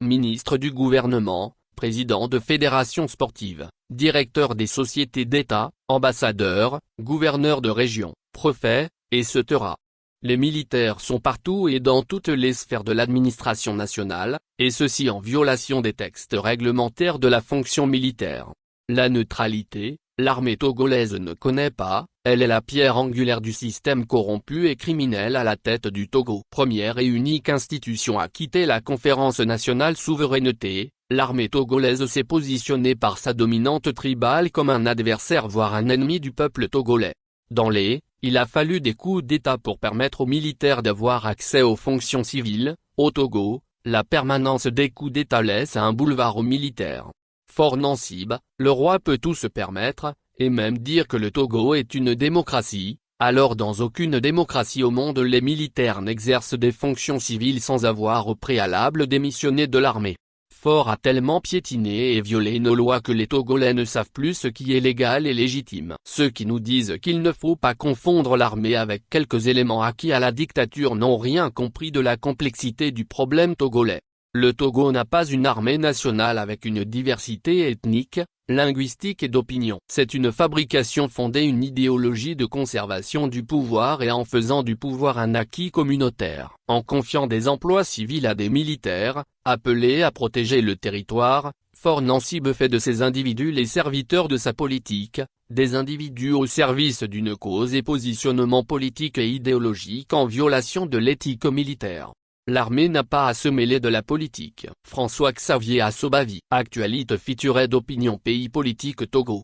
ministre du gouvernement, président de fédérations sportives, directeur des sociétés d'État, ambassadeur, gouverneur de région, préfet, etc. Les militaires sont partout et dans toutes les sphères de l'administration nationale, et ceci en violation des textes réglementaires de la fonction militaire. La neutralité, l'armée togolaise ne connaît pas, elle est la pierre angulaire du système corrompu et criminel à la tête du Togo. Première et unique institution à quitter la conférence nationale souveraineté, l'armée togolaise s'est positionnée par sa dominante tribale comme un adversaire voire un ennemi du peuple togolais. Il a fallu des coups d'État pour permettre aux militaires d'avoir accès aux fonctions civiles. Au Togo, la permanence des coups d'État laisse un boulevard aux militaires. Fort Nansib, le roi peut tout se permettre, et même dire que le Togo est une démocratie, alors dans aucune démocratie au monde les militaires n'exercent des fonctions civiles sans avoir au préalable démissionné de l'armée. Fort a tellement piétiné et violé nos lois que les Togolais ne savent plus ce qui est légal et légitime. Ceux qui nous disent qu'il ne faut pas confondre l'armée avec quelques éléments acquis à la dictature n'ont rien compris de la complexité du problème togolais. Le Togo n'a pas une armée nationale avec une diversité ethnique, linguistique et d'opinion. C'est une fabrication fondée une idéologie de conservation du pouvoir et en faisant du pouvoir un acquis communautaire. En confiant des emplois civils à des militaires, appelés à protéger le territoire, Fort Nansib fait de ces individus les serviteurs de sa politique, des individus au service d'une cause et positionnement politique et idéologique en violation de l'éthique militaire. L'armée n'a pas à se mêler de la politique. François-Xavier Assobavi. Actualité featurée d'Opinion Pays Politique Togo.